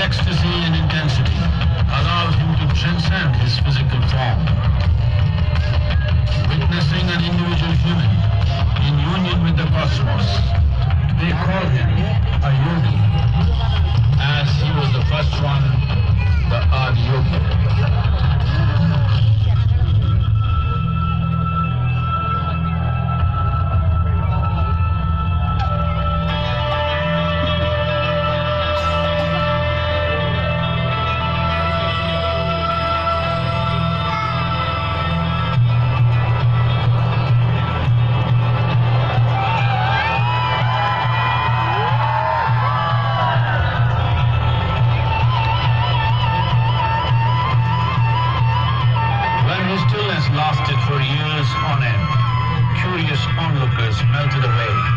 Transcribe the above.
ecstasy and intensity allowed him to transcend his physical form. Witnessing an individual human in union with the cosmos, they call him a yogi, as he was the first one, the Adi Yogi. Lasted for years on end. Curious onlookers melted away.